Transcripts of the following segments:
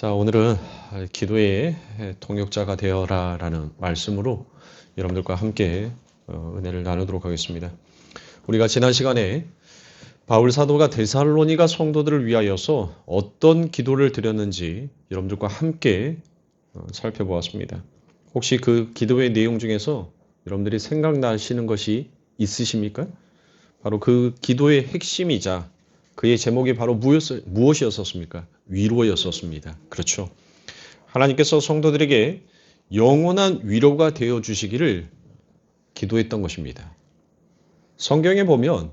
자, 오늘은 기도의 동역자가 되어라 라는 말씀으로 여러분들과 함께 은혜를 나누도록 하겠습니다. 우리가 지난 시간에 바울 사도가 데살로니가 성도들을 위하여서 어떤 기도를 드렸는지 여러분들과 함께 살펴보았습니다. 혹시 그 기도의 내용 중에서 여러분들이 생각나시는 것이 있으십니까? 바로 그 기도의 핵심이자 그의 제목이 바로 무엇이었습니까? 위로였었습니다. 그렇죠. 하나님께서 성도들에게 영원한 위로가 되어 주시기를 기도했던 것입니다. 성경에 보면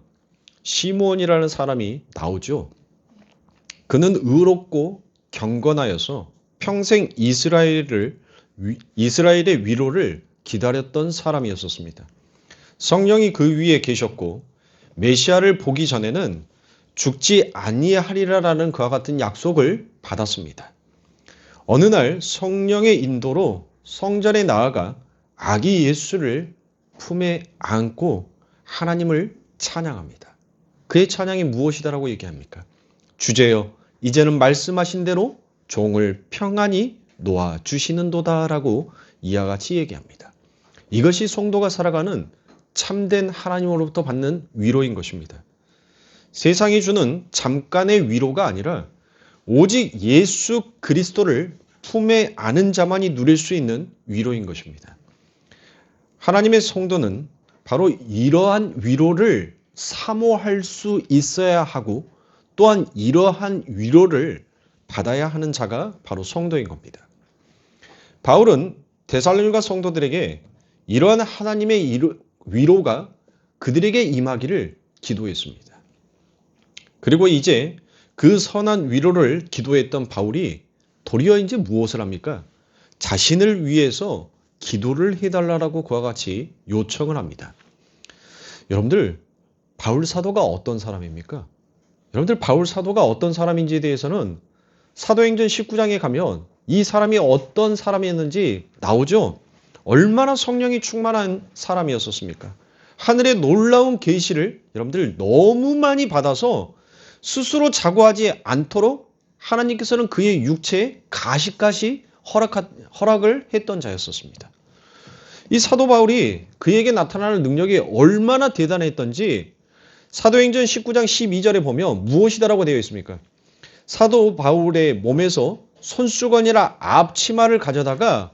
시므온이라는 사람이 나오죠. 그는 의롭고 경건하여서 평생 이스라엘의 위로를 기다렸던 사람이었습니다. 성령이 그 위에 계셨고 메시아를 보기 전에는 죽지 아니하리라라는 그와 같은 약속을 받았습니다. 어느 날 성령의 인도로 성전에 나아가 아기 예수를 품에 안고 하나님을 찬양합니다. 그의 찬양이 무엇이다라고 얘기합니까? 주제여, 이제는 말씀하신 대로 종을 평안히 놓아주시는도다라고 이와 같이 얘기합니다. 이것이 성도가 살아가는 참된 하나님으로부터 받는 위로인 것입니다. 세상이 주는 잠깐의 위로가 아니라 오직 예수 그리스도를 품에 안은 자만이 누릴 수 있는 위로인 것입니다. 하나님의 성도는 바로 이러한 위로를 사모할 수 있어야 하고 또한 이러한 위로를 받아야 하는 자가 바로 성도인 겁니다. 바울은 데살로니가 성도들에게 이러한 하나님의 위로가 그들에게 임하기를 기도했습니다. 그리고 이제 그 선한 위로를 기도했던 바울이 도리어 이제 무엇을 합니까? 자신을 위해서 기도를 해달라고 그와 같이 요청을 합니다. 여러분들, 바울 사도가 어떤 사람입니까? 여러분들, 바울 사도가 어떤 사람인지에 대해서는 사도행전 19장에 가면 이 사람이 어떤 사람이었는지 나오죠? 얼마나 성령이 충만한 사람이었습니까? 하늘의 놀라운 계시를 여러분들 너무 많이 받아서 스스로 자고하지 않도록 하나님께서는 그의 육체에 가시가시 허락을 했던 자였었습니다. 이 사도 바울이 그에게 나타나는 능력이 얼마나 대단했던지 사도행전 19장 12절에 보면 무엇이다라고 되어 있습니까? 사도 바울의 몸에서 손수건이나 앞치마를 가져다가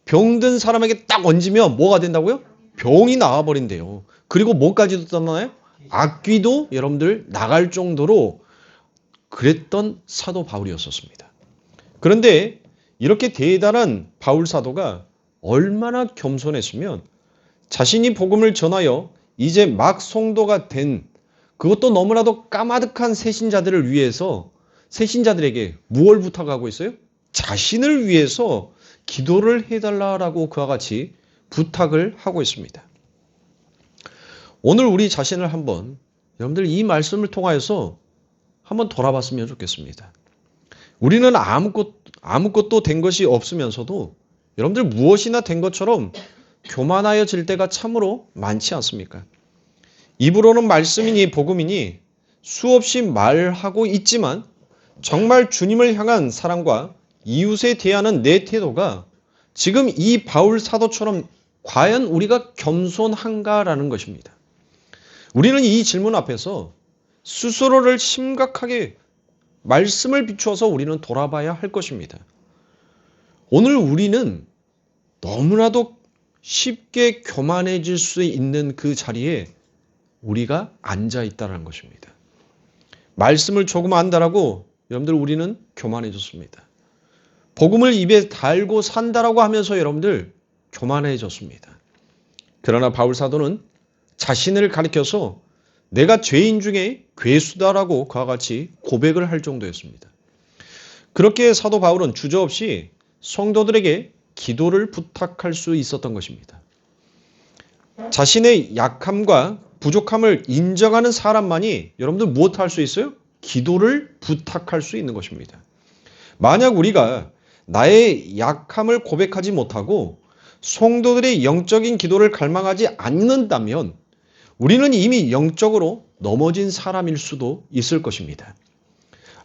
병든 사람에게 딱 얹으면 뭐가 된다고요? 병이 나와버린대요. 그리고 뭐까지도 떠나나요? 악귀도 여러분들 나갈 정도로 그랬던 사도 바울이었었습니다. 그런데 이렇게 대단한 바울 사도가 얼마나 겸손했으면 자신이 복음을 전하여 이제 막 성도가 된 그것도 너무나도 까마득한 새신자들을 위해서 새신자들에게 무엇을 부탁하고 있어요? 자신을 위해서 기도를 해달라고 그와 같이 부탁을 하고 있습니다. 오늘 우리 자신을 한번 여러분들 이 말씀을 통하여서 한번 돌아봤으면 좋겠습니다. 우리는 아무것도 된 것이 없으면서도 여러분들 무엇이나 된 것처럼 교만하여질 때가 참으로 많지 않습니까? 입으로는 말씀이니 복음이니 수없이 말하고 있지만 정말 주님을 향한 사랑과 이웃에 대하는 내 태도가 지금 이 바울 사도처럼 과연 우리가 겸손한가라는 것입니다. 우리는 이 질문 앞에서 스스로를 심각하게 말씀을 비추어서 우리는 돌아봐야 할 것입니다. 오늘 우리는 너무나도 쉽게 교만해질 수 있는 그 자리에 우리가 앉아 있다는 것입니다. 말씀을 조금 안다라고 여러분들 우리는 교만해졌습니다. 복음을 입에 달고 산다라고 하면서 여러분들 교만해졌습니다. 그러나 바울 사도는 자신을 가리켜서 내가 죄인 중에 괴수다라고 그와 같이 고백을 할 정도였습니다. 그렇게 사도 바울은 주저없이 성도들에게 기도를 부탁할 수 있었던 것입니다. 자신의 약함과 부족함을 인정하는 사람만이 여러분들 무엇 할 수 있어요? 기도를 부탁할 수 있는 것입니다. 만약 우리가 나의 약함을 고백하지 못하고 성도들의 영적인 기도를 갈망하지 않는다면 우리는 이미 영적으로 넘어진 사람일 수도 있을 것입니다.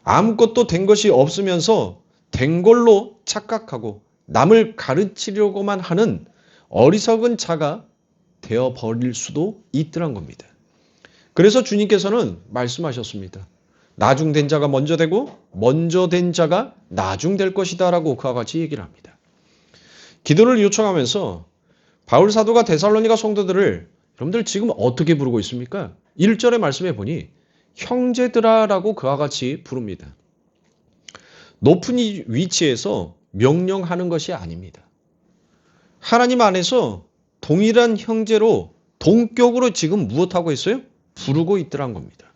아무것도 된 것이 없으면서 된 걸로 착각하고 남을 가르치려고만 하는 어리석은 자가 되어버릴 수도 있더란 겁니다. 그래서 주님께서는 말씀하셨습니다. 나중된 자가 먼저 되고 먼저 된 자가 나중될 것이다 라고 그와 같이 얘기를 합니다. 기도를 요청하면서 바울 사도가 데살로니가 성도들을 여러분들 지금 어떻게 부르고 있습니까? 1절의 말씀에 보니 형제들아 라고 그와 같이 부릅니다. 높은 위치에서 명령하는 것이 아닙니다. 하나님 안에서 동일한 형제로 동격으로 지금 무엇하고 있어요? 부르고 있더란 겁니다.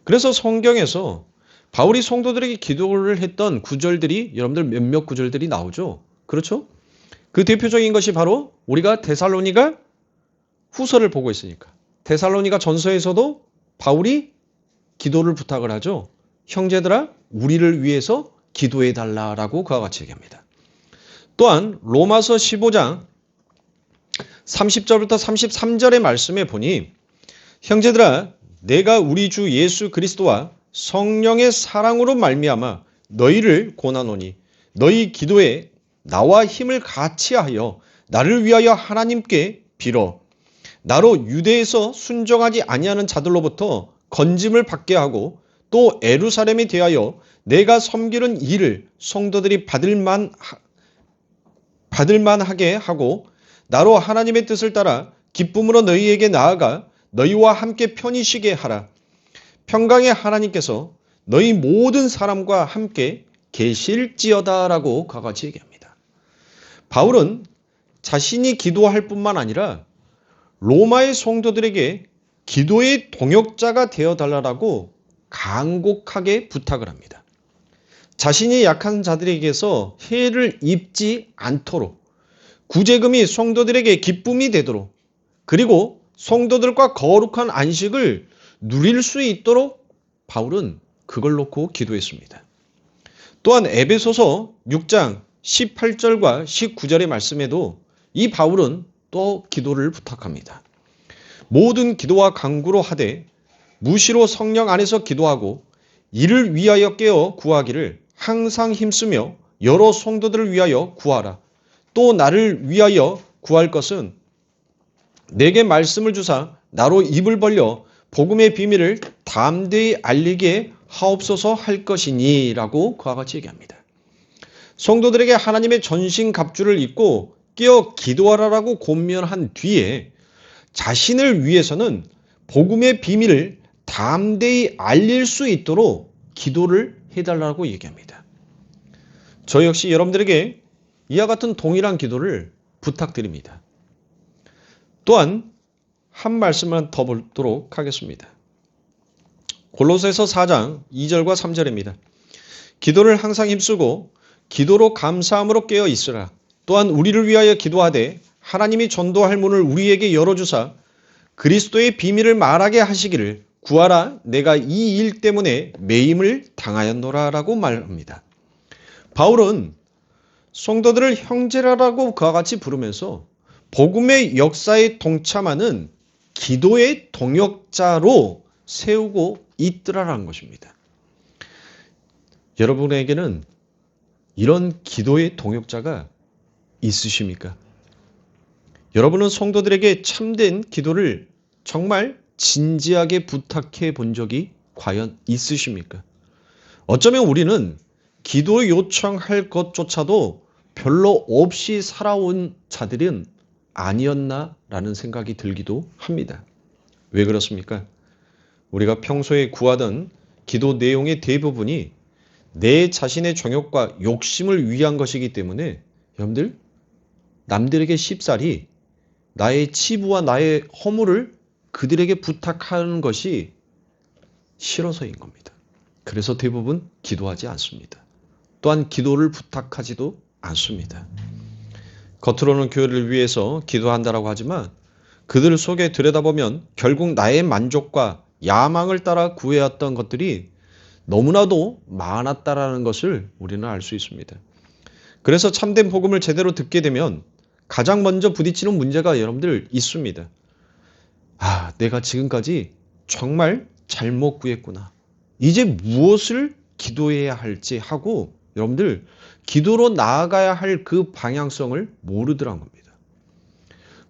그래서 성경에서 바울이 성도들에게 기도를 했던 구절들이 여러분들 몇몇 구절들이 나오죠. 그렇죠? 그 대표적인 것이 바로 우리가 데살로니가 후서를 보고 있으니까 데살로니가 전서에서도 바울이 기도를 부탁을 하죠. 형제들아 우리를 위해서 기도해 달라라고 그와 같이 얘기합니다. 또한 로마서 15장 30절부터 33절의 말씀에 보니 형제들아 내가 우리 주 예수 그리스도와 성령의 사랑으로 말미암아 너희를 권하노니 너희 기도에 나와 힘을 같이하여 나를 위하여 하나님께 빌어 나로 유대에서 순종하지 아니하는 자들로부터 건짐을 받게 하고 또 예루살렘에 대하여 내가 섬기는 일을 성도들이 받을만하게 하고 나로 하나님의 뜻을 따라 기쁨으로 너희에게 나아가 너희와 함께 편히 쉬게 하라. 평강의 하나님께서 너희 모든 사람과 함께 계실지어다라고 그와 같이 얘기합니다. 바울은 자신이 기도할 뿐만 아니라 로마의 성도들에게 기도의 동역자가 되어달라고 간곡하게 부탁을 합니다. 자신이 약한 자들에게서 해를 입지 않도록 구제금이 성도들에게 기쁨이 되도록 그리고 성도들과 거룩한 안식을 누릴 수 있도록 바울은 그걸 놓고 기도했습니다. 또한 에베소서 6장 18절과 19절의 말씀에도 이 바울은 또 기도를 부탁합니다. 모든 기도와 간구로 하되 무시로 성령 안에서 기도하고 이를 위하여 깨어 구하기를 항상 힘쓰며 여러 성도들을 위하여 구하라. 또 나를 위하여 구할 것은 내게 말씀을 주사 나로 입을 벌려 복음의 비밀을 담대히 알리게 하옵소서 할 것이니 라고 그와 같이 얘기합니다. 성도들에게 하나님의 전신갑주를 입고 깨어 기도하라라고 권면한 뒤에 자신을 위해서는 복음의 비밀을 담대히 알릴 수 있도록 기도를 해달라고 얘기합니다. 저 역시 여러분들에게 이와 같은 동일한 기도를 부탁드립니다. 또한 한 말씀만 더 보도록 하겠습니다. 골로새서 4장 2절과 3절입니다. 기도를 항상 힘쓰고 기도로 감사함으로 깨어 있으라. 또한 우리를 위하여 기도하되 하나님이 전도할 문을 우리에게 열어주사 그리스도의 비밀을 말하게 하시기를 구하라 내가 이 일 때문에 매임을 당하였노라라고 말합니다. 바울은 성도들을 형제라고 그와 같이 부르면서 복음의 역사에 동참하는 기도의 동역자로 세우고 있더라라는 것입니다. 여러분에게는 이런 기도의 동역자가 있으십니까? 여러분은 성도들에게 참된 기도를 정말 진지하게 부탁해 본 적이 과연 있으십니까? 어쩌면 우리는 기도 요청할 것조차도 별로 없이 살아온 자들은 아니었나라는 생각이 들기도 합니다. 왜 그렇습니까? 우리가 평소에 구하던 기도 내용의 대부분이 내 자신의 정욕과 욕심을 위한 것이기 때문에 여러분들 남들에게 쉽사리 나의 치부와 나의 허물을 그들에게 부탁하는 것이 싫어서인 겁니다. 그래서 대부분 기도하지 않습니다. 또한 기도를 부탁하지도 않습니다. 겉으로는 교회를 위해서 기도한다라고 하지만 그들 속에 들여다보면 결국 나의 만족과 야망을 따라 구해왔던 것들이 너무나도 많았다라는 것을 우리는 알 수 있습니다. 그래서 참된 복음을 제대로 듣게 되면 가장 먼저 부딪히는 문제가 여러분들 있습니다. 내가 지금까지 정말 잘못 구했구나. 이제 무엇을 기도해야 할지 하고 여러분들 기도로 나아가야 할 그 방향성을 모르더란 겁니다.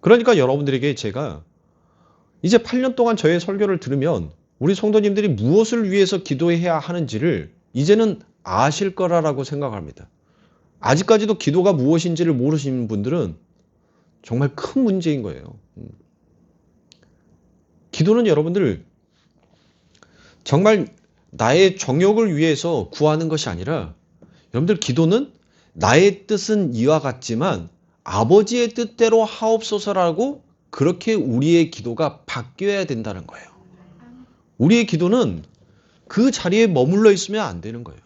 그러니까 여러분들에게 제가 이제 8년 동안 저의 설교를 들으면 우리 성도님들이 무엇을 위해서 기도해야 하는지를 이제는 아실 거라고 생각합니다. 아직까지도 기도가 무엇인지를 모르시는 분들은 정말 큰 문제인 거예요. 기도는 여러분들 정말 나의 정욕을 위해서 구하는 것이 아니라 여러분들 기도는 나의 뜻은 이와 같지만 아버지의 뜻대로 하옵소서라고 그렇게 우리의 기도가 바뀌어야 된다는 거예요. 우리의 기도는 그 자리에 머물러 있으면 안 되는 거예요.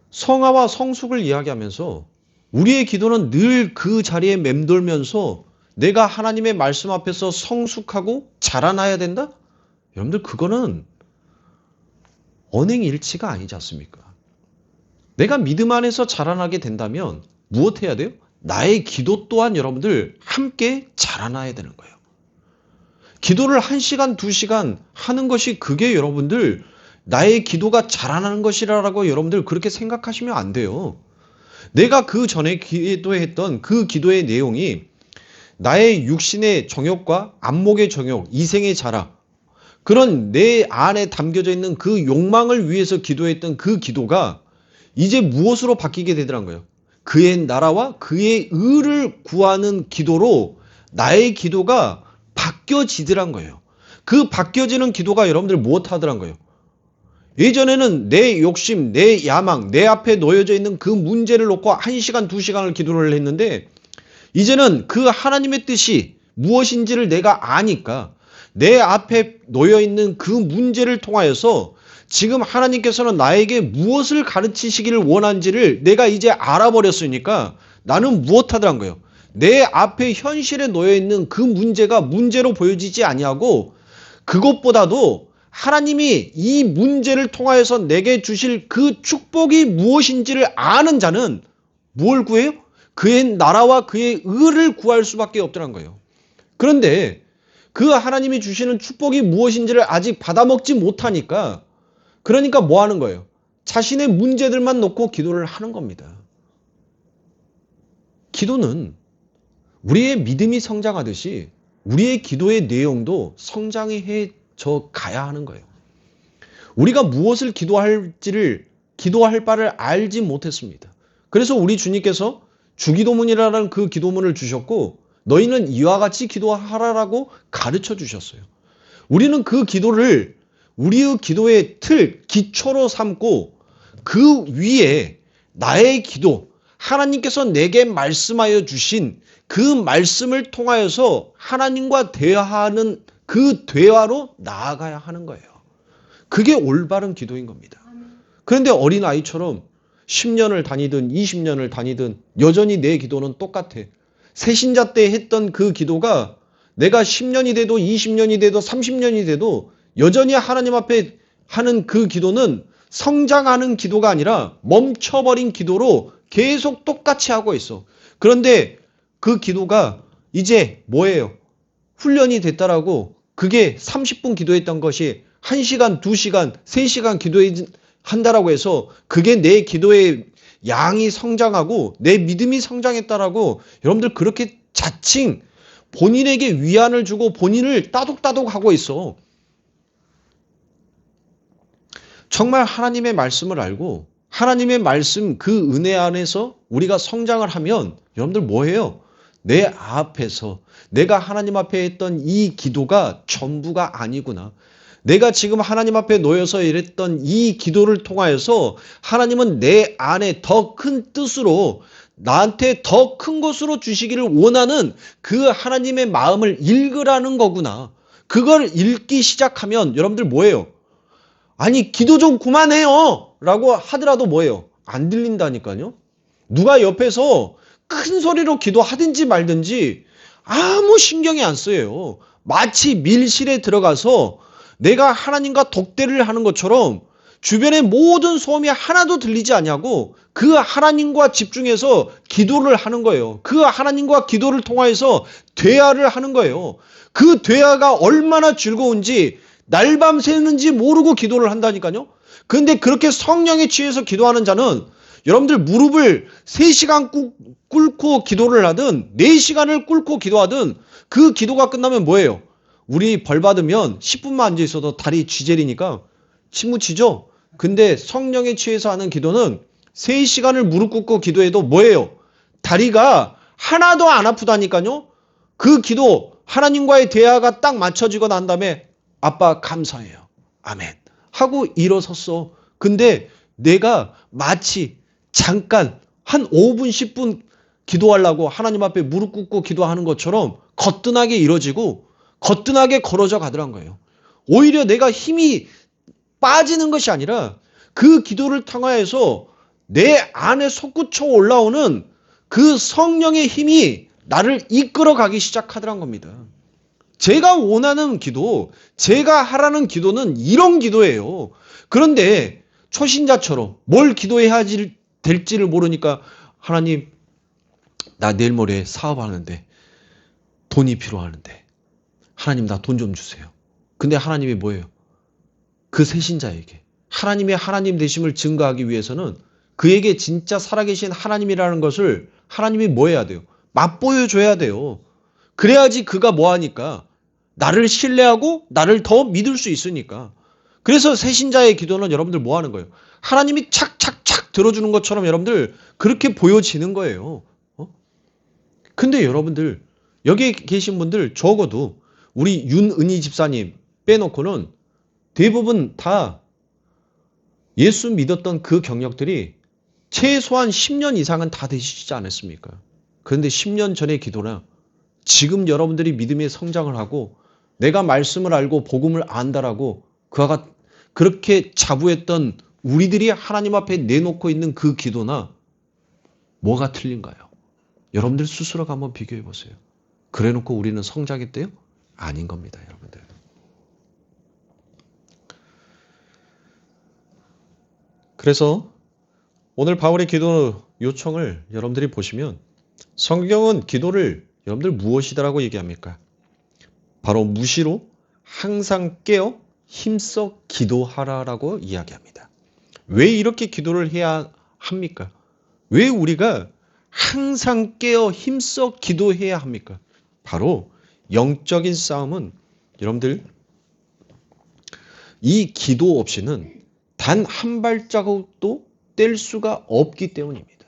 성화와 성숙을 이야기하면서 우리의 기도는 늘 그 자리에 맴돌면서 내가 하나님의 말씀 앞에서 성숙하고 자라나야 된다? 여러분들 그거는 언행일치가 아니지 않습니까? 내가 믿음 안에서 자라나게 된다면 무엇 해야 돼요? 나의 기도 또한 여러분들 함께 자라나야 되는 거예요. 기도를 1시간, 2시간 하는 것이 그게 여러분들 나의 기도가 자라나는 것이라고 여러분들 그렇게 생각하시면 안 돼요. 내가 그 전에 기도했던 그 기도의 내용이 나의 육신의 정욕과 안목의 정욕, 이생의 자라 그런 내 안에 담겨져 있는 그 욕망을 위해서 기도했던 그 기도가 이제 무엇으로 바뀌게 되더란 거예요. 그의 나라와 그의 의를 구하는 기도로 나의 기도가 바뀌어지더란 거예요. 그 바뀌어지는 기도가 여러분들 무엇 하더란 거예요. 예전에는 내 욕심, 내 야망, 내 앞에 놓여져 있는 그 문제를 놓고 1시간, 2시간을 기도를 했는데 이제는 그 하나님의 뜻이 무엇인지를 내가 아니까 내 앞에 놓여있는 그 문제를 통하여서 지금 하나님께서는 나에게 무엇을 가르치시기를 원하는지를 내가 이제 알아버렸으니까 나는 무엇 하더란 거예요. 내 앞에 현실에 놓여있는 그 문제가 문제로 보여지지 아니하고 그것보다도 하나님이 이 문제를 통하여서 내게 주실 그 축복이 무엇인지를 아는 자는 뭘 구해요? 그의 나라와 그의 의를 구할 수밖에 없더란 거예요. 그런데 그 하나님이 주시는 축복이 무엇인지를 아직 받아먹지 못하니까 그러니까 뭐 하는 거예요? 자신의 문제들만 놓고 기도를 하는 겁니다. 기도는 우리의 믿음이 성장하듯이 우리의 기도의 내용도 성장해져 가야 하는 거예요. 우리가 무엇을 기도할 바를 알지 못했습니다. 그래서 우리 주님께서 주기도문이라는 그 기도문을 주셨고 너희는 이와 같이 기도하라라고 가르쳐 주셨어요. 우리는 그 기도를 우리의 기도의 틀, 기초로 삼고 그 위에 나의 기도, 하나님께서 내게 말씀하여 주신 그 말씀을 통하여서 하나님과 대화하는 그 대화로 나아가야 하는 거예요. 그게 올바른 기도인 겁니다. 그런데 어린아이처럼 10년을 다니든 20년을 다니든 여전히 내 기도는 똑같아. 새신자 때 했던 그 기도가 내가 10년이 돼도 20년이 돼도 30년이 돼도 여전히 하나님 앞에 하는 그 기도는 성장하는 기도가 아니라 멈춰버린 기도로 계속 똑같이 하고 있어. 그런데 그 기도가 이제 뭐예요? 훈련이 됐다라고 그게 30분 기도했던 것이 1시간, 2시간, 3시간 기도한다라고 해서 그게 내 기도의 양이 성장하고 내 믿음이 성장했다라고 여러분들 그렇게 자칭 본인에게 위안을 주고 본인을 따독따독하고 있어. 정말 하나님의 말씀을 알고 하나님의 말씀 그 은혜 안에서 우리가 성장을 하면 여러분들 뭐예요? 내 앞에서 내가 하나님 앞에 했던 이 기도가 전부가 아니구나. 내가 지금 하나님 앞에 놓여서 이랬던 이 기도를 통하여서 하나님은 내 안에 더 큰 뜻으로 나한테 더 큰 것으로 주시기를 원하는 그 하나님의 마음을 읽으라는 거구나. 그걸 읽기 시작하면 여러분들 뭐예요? 아니 기도 좀 그만해요 라고 하더라도 뭐예요? 안 들린다니까요. 누가 옆에서 큰 소리로 기도하든지 말든지 아무 신경이 안 써요. 마치 밀실에 들어가서 내가 하나님과 독대를 하는 것처럼 주변의 모든 소음이 하나도 들리지 않냐고 그 하나님과 집중해서 기도를 하는 거예요. 그 하나님과 기도를 통하여서 대화를 하는 거예요. 그 대화가 얼마나 즐거운지 날밤 새는지 모르고 기도를 한다니까요. 그런데 그렇게 성령에 취해서 기도하는 자는 여러분들 무릎을 3시간 꿇고 기도를 하든 4시간을 꿇고 기도하든 그 기도가 끝나면 뭐예요? 우리 벌 받으면 10분만 앉아 있어도 다리 쥐저리니까 침 묻히죠? 근데 성령에 취해서 하는 기도는 3시간을 무릎 꿇고 기도해도 뭐예요? 다리가 하나도 안 아프다니까요? 그 기도 하나님과의 대화가 딱 맞춰지고 난 다음에 아빠 감사해요. 아멘. 하고 일어섰어. 근데 내가 마치 잠깐 한 5분, 10분 기도하려고 하나님 앞에 무릎 꿇고 기도하는 것처럼 거뜬하게 이뤄지고 거뜬하게 걸어져 가더란 거예요. 오히려 내가 힘이 빠지는 것이 아니라 그 기도를 통하여서 내 안에 솟구쳐 올라오는 그 성령의 힘이 나를 이끌어 가기 시작하더란 겁니다. 제가 원하는 기도, 제가 하라는 기도는 이런 기도예요. 그런데 초신자처럼 뭘 기도해야 될지를 모르니까 하나님, 나 내일 모레 사업하는데 돈이 필요하는데 하나님 나 돈 좀 주세요. 근데 하나님이 뭐예요? 그 새신자에게 하나님의 하나님 되심을 증거하기 위해서는 그에게 진짜 살아계신 하나님이라는 것을 하나님이 뭐 해야 돼요? 맛보여줘야 돼요. 그래야지 그가 뭐 하니까? 나를 신뢰하고 나를 더 믿을 수 있으니까. 그래서 새신자의 기도는 여러분들 뭐 하는 거예요? 하나님이 착착착 들어주는 것처럼 여러분들 그렇게 보여지는 거예요. 근데 여러분들 여기 계신 분들 적어도 우리 윤은희 집사님 빼놓고는 대부분 다 예수 믿었던 그 경력들이 최소한 10년 이상은 다 되시지 않았습니까? 그런데 10년 전의 기도나 지금 여러분들이 믿음의 성장을 하고 내가 말씀을 알고 복음을 안다라고 그렇게 자부했던 우리들이 하나님 앞에 내놓고 있는 그 기도나 뭐가 틀린가요? 여러분들 스스로가 한번 비교해 보세요. 그래놓고 우리는 성장했대요? 아닌 겁니다, 여러분들. 그래서 오늘 바울의 기도 요청을 여러분들이 보시면 성경은 기도를 여러분들 무엇이다라고 얘기합니까? 바로 무시로 항상 깨어 힘써 기도하라라고 이야기합니다. 왜 이렇게 기도를 해야 합니까? 왜 우리가 항상 깨어 힘써 기도해야 합니까? 바로 영적인 싸움은 여러분들 이 기도 없이는 단 한 발자국도 뗄 수가 없기 때문입니다.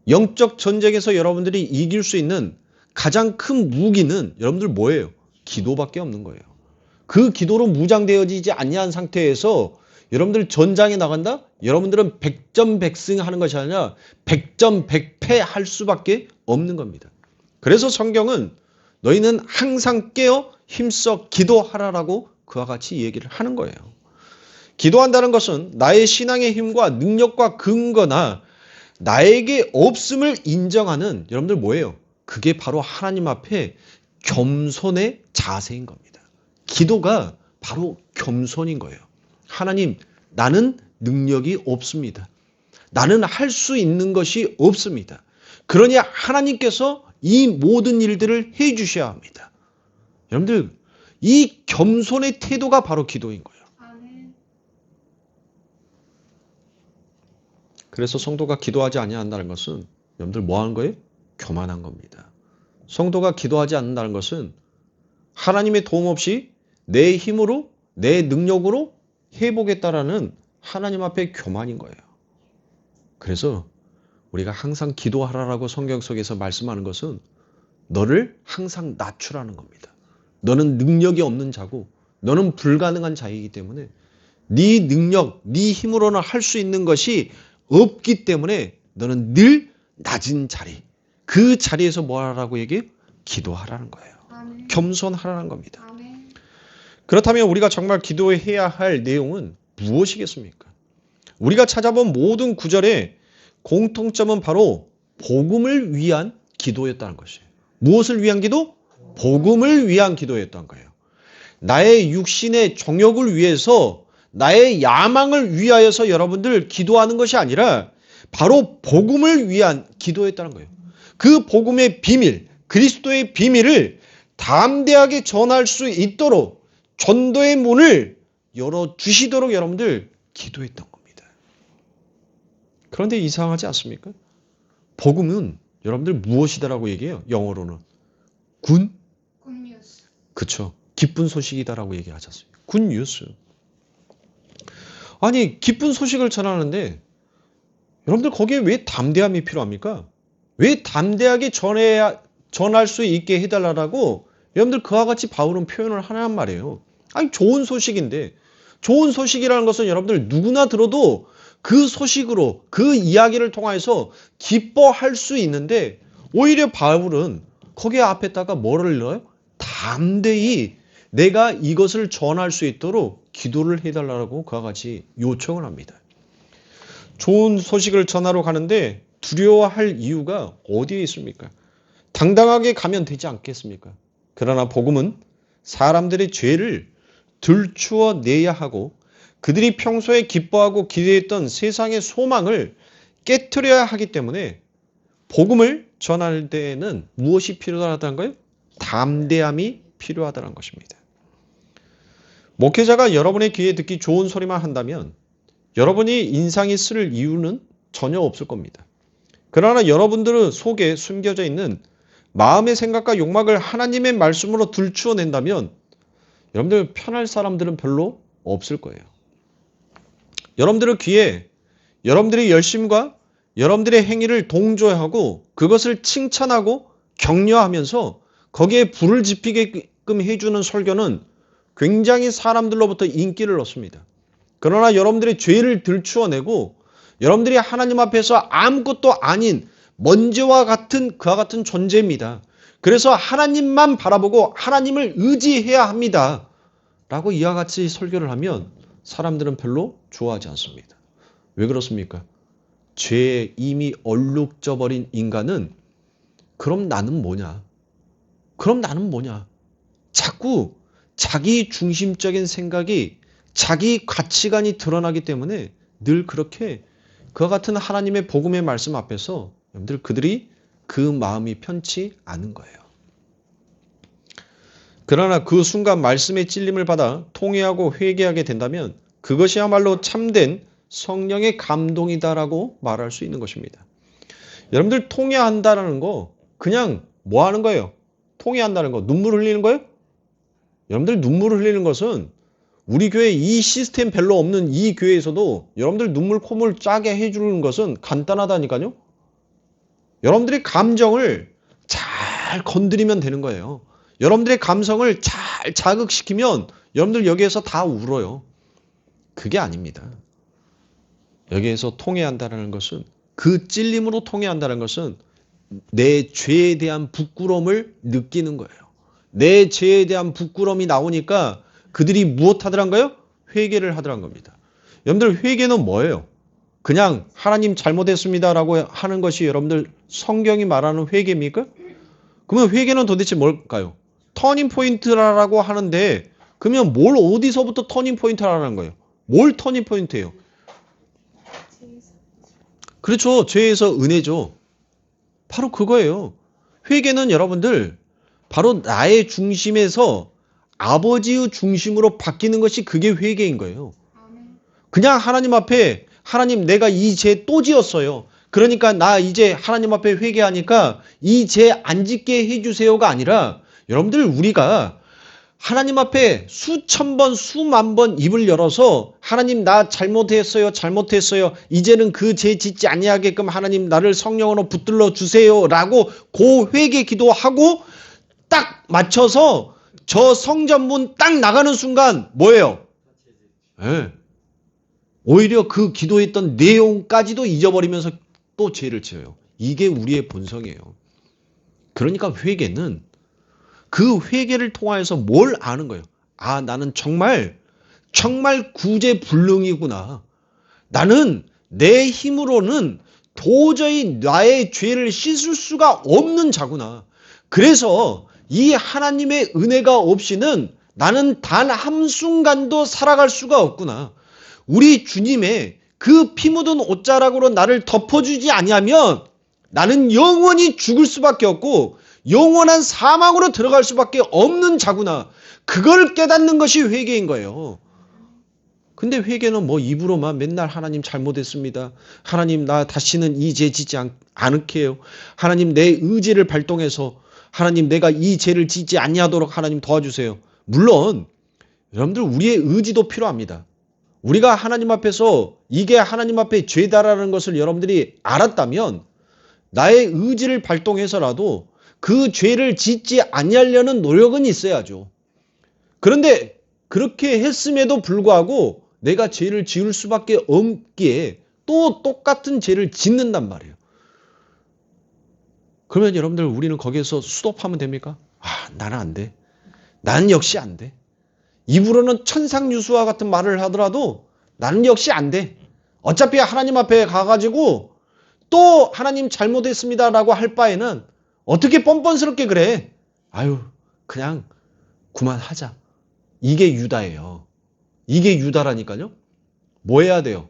영적 전쟁에서 여러분들이 이길 수 있는 가장 큰 무기는 여러분들 뭐예요? 기도밖에 없는 거예요. 그 기도로 무장되어지지 아니한 상태에서 여러분들 전장에 나간다? 여러분들은 100점 100승 하는 것이 아니라 100점 100패 할 수밖에 없는 겁니다. 그래서 성경은 너희는 항상 깨어 힘써 기도하라라고 그와 같이 얘기를 하는 거예요. 기도한다는 것은 나의 신앙의 힘과 능력과 근거나 나에게 없음을 인정하는 여러분들 뭐예요? 그게 바로 하나님 앞에 겸손의 자세인 겁니다. 기도가 바로 겸손인 거예요. 하나님, 나는 능력이 없습니다. 나는 할 수 있는 것이 없습니다. 그러니 하나님께서 이 모든 일들을 해 주셔야 합니다. 여러분들, 이 겸손의 태도가 바로 기도인 거예요. 그래서 성도가 기도하지 아니한다는 것은 여러분들 뭐 하는 거예요? 교만한 겁니다. 성도가 기도하지 않는다는 것은 하나님의 도움 없이 내 힘으로 내 능력으로 해보겠다라는 하나님 앞에 교만인 거예요. 그래서 우리가 항상 기도하라라고 성경 속에서 말씀하는 것은 너를 항상 낮추라는 겁니다. 너는 능력이 없는 자고 너는 불가능한 자이기 때문에 네 능력, 네 힘으로는 할 수 있는 것이 없기 때문에 너는 늘 낮은 자리, 그 자리에서 뭐 하라고 얘기해요? 기도하라는 거예요. 아멘. 겸손하라는 겁니다. 아멘. 그렇다면 우리가 정말 기도해야 할 내용은 무엇이겠습니까? 우리가 찾아본 모든 구절의 공통점은 바로 복음을 위한 기도였다는 것이에요. 무엇을 위한 기도? 복음을 위한 기도였던 거예요. 나의 육신의 정욕을 위해서 나의 야망을 위하여서 여러분들 기도하는 것이 아니라 바로 복음을 위한 기도였다는 거예요. 그 복음의 비밀, 그리스도의 비밀을 담대하게 전할 수 있도록 전도의 문을 열어주시도록 여러분들 기도했던 겁니다. 그런데 이상하지 않습니까? 복음은 여러분들 무엇이다라고 얘기해요? 영어로는 굿뉴스. 그쵸. 기쁜 소식이다라고 얘기하셨어요. 굿뉴스. 아니 기쁜 소식을 전하는데 여러분들 거기에 왜 담대함이 필요합니까? 왜 담대하게 전할 수 있게 해달라고 여러분들 그와 같이 바울은 표현을 하란 말이에요. 아니 좋은 소식인데 좋은 소식이라는 것은 여러분들 누구나 들어도 그 소식으로 그 이야기를 통해서 기뻐할 수 있는데 오히려 바울은 거기에 앞에다가 뭐를 넣어요? 담대히 내가 이것을 전할 수 있도록 기도를 해달라고 그와 같이 요청을 합니다. 좋은 소식을 전하러 가는데 두려워할 이유가 어디에 있습니까? 당당하게 가면 되지 않겠습니까? 그러나 복음은 사람들의 죄를 들추어 내야 하고 그들이 평소에 기뻐하고 기대했던 세상의 소망을 깨트려야 하기 때문에 복음을 전할 때에는 무엇이 필요하다는 거예요? 담대함이 필요하다는 것입니다. 목회자가 여러분의 귀에 듣기 좋은 소리만 한다면 여러분이 인상이 쓸 이유는 전혀 없을 겁니다. 그러나 여러분들 속에 숨겨져 있는 마음의 생각과 욕망을 하나님의 말씀으로 들추어낸다면 여러분들 편할 사람들은 별로 없을 거예요. 여러분들의 귀에 여러분들의 열심과 여러분들의 행위를 동조하고 그것을 칭찬하고 격려하면서 거기에 불을 지피게끔 해주는 설교는 굉장히 사람들로부터 인기를 얻습니다. 그러나 여러분들의 죄를 들추어내고 여러분들이 하나님 앞에서 아무것도 아닌 먼지와 같은 그와 같은 존재입니다. 그래서 하나님만 바라보고 하나님을 의지해야 합니다. 라고 이와 같이 설교를 하면 사람들은 별로 좋아하지 않습니다. 왜 그렇습니까? 죄에 이미 얼룩져 버린 인간은 그럼 나는 뭐냐? 그럼 나는 뭐냐? 자꾸 자기 중심적인 생각이 자기 가치관이 드러나기 때문에 늘 그렇게 그와 같은 하나님의 복음의 말씀 앞에서 여러분들 그들이 그 마음이 편치 않은 거예요. 그러나 그 순간 말씀의 찔림을 받아 통회하고 회개하게 된다면 그것이야말로 참된 성령의 감동이다라고 말할 수 있는 것입니다. 여러분들 통회한다라는 거 그냥 뭐 하는 거예요? 통회한다는 거 눈물 흘리는 거예요? 여러분들 눈물 흘리는 것은 우리 교회 이 시스템 별로 없는 이 교회에서도 여러분들 눈물 콧물 짜게 해주는 것은 간단하다니까요. 여러분들의 감정을 잘 건드리면 되는 거예요. 여러분들의 감성을 잘 자극시키면 여러분들 여기에서 다 울어요. 그게 아닙니다. 여기에서 통회한다는 것은 그 찔림으로 통회한다는 것은 내 죄에 대한 부끄러움을 느끼는 거예요. 내 죄에 대한 부끄러움이 나오니까 그들이 무엇 하더란가요? 회개를 하더란 겁니다. 여러분들 회개는 뭐예요? 그냥 하나님 잘못했습니다라고 하는 것이 여러분들 성경이 말하는 회개입니까? 그러면 회개는 도대체 뭘까요? 터닝 포인트라고 하는데 그러면 뭘 어디서부터 터닝 포인트라는 거예요? 뭘 터닝 포인트예요? 그렇죠. 죄에서 은혜죠. 바로 그거예요. 회개는 여러분들 바로 나의 중심에서 아버지의 중심으로 바뀌는 것이 그게 회개인 거예요. 그냥 하나님 앞에 하나님 내가 이 죄 또 지었어요. 그러니까 나 이제 하나님 앞에 회개하니까 이 죄 안 짓게 해주세요가 아니라 여러분들 우리가 하나님 앞에 수천 번 수만 번 입을 열어서 하나님 나 잘못했어요. 이제는 그 죄 짓지 아니하게끔 하나님 나를 성령으로 붙들러 주세요라고 그 회개 기도하고 딱 맞춰서 저 성전문 딱 나가는 순간 뭐예요? 네. 오히려 그 기도했던 내용까지도 잊어버리면서 또 죄를 지어요. 이게 우리의 본성이에요. 그러니까 회개는 그 회개를 통하여서 뭘 아는 거예요? 아, 나는 정말 구제불능이구나. 나는 내 힘으로는 도저히 나의 죄를 씻을 수가 없는 자구나. 그래서 이 하나님의 은혜가 없이는 나는 단 한순간도 살아갈 수가 없구나. 우리 주님의 그 피 묻은 옷자락으로 나를 덮어주지 아니하면 나는 영원히 죽을 수밖에 없고 영원한 사망으로 들어갈 수밖에 없는 자구나. 그걸 깨닫는 것이 회개인 거예요. 근데 회개는 뭐 입으로만 맨날 하나님 잘못했습니다. 하나님 나 다시는 이 죄 짓지 않을게요. 하나님 내 의지를 발동해서 하나님 내가 이 죄를 짓지 아니하도록 하나님 도와주세요. 물론 여러분들 우리의 의지도 필요합니다. 우리가 하나님 앞에서 이게 하나님 앞에 죄다라는 것을 여러분들이 알았다면 나의 의지를 발동해서라도 그 죄를 짓지 아니하려는 노력은 있어야죠. 그런데 그렇게 했음에도 불구하고 내가 죄를 지을 수밖에 없기에 또 똑같은 죄를 짓는단 말이에요. 그러면 여러분들 우리는 거기에서 스톱하면 됩니까? 나는 안 돼. 나는 역시 안 돼. 입으로는 천상유수와 같은 말을 하더라도 나는 역시 안 돼. 어차피 하나님 앞에 가가지고 또 하나님 잘못했습니다라고 할 바에는 어떻게 뻔뻔스럽게 그래. 그냥 그만하자. 이게 유다예요. 이게 유다라니까요. 뭐 해야 돼요?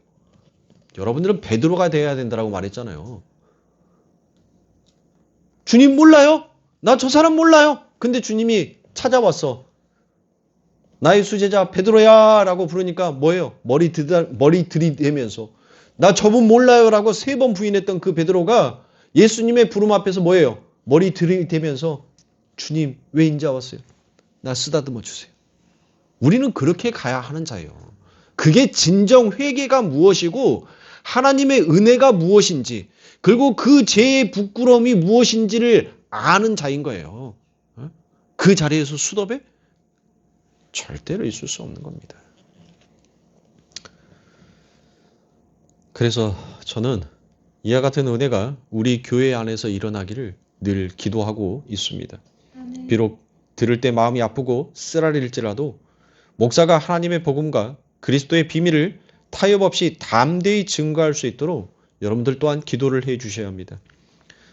여러분들은 베드로가 돼야 된다고 말했잖아요. 주님 몰라요? 나 저 사람 몰라요. 근데 주님이 찾아왔어. 나의 수제자 베드로야 라고 부르니까 뭐예요? 머리 들이대면서 나 저분 몰라요 라고 3번 부인했던 그 베드로가 예수님의 부름 앞에서 뭐예요? 머리 들이대면서 주님 왜 인자 왔어요? 나 쓰다듬어 주세요. 우리는 그렇게 가야 하는 자예요. 그게 진정 회개가 무엇이고 하나님의 은혜가 무엇인지 그리고 그 죄의 부끄러움이 무엇인지를 아는 자인 거예요. 그 자리에서 수덥에 절대로 있을 수 없는 겁니다. 그래서 저는 이와 같은 은혜가 우리 교회 안에서 일어나기를 늘 기도하고 있습니다. 비록 들을 때 마음이 아프고 쓰라릴지라도 목사가 하나님의 복음과 그리스도의 비밀을 타협 없이 담대히 증거할 수 있도록 여러분들 또한 기도를 해 주셔야 합니다.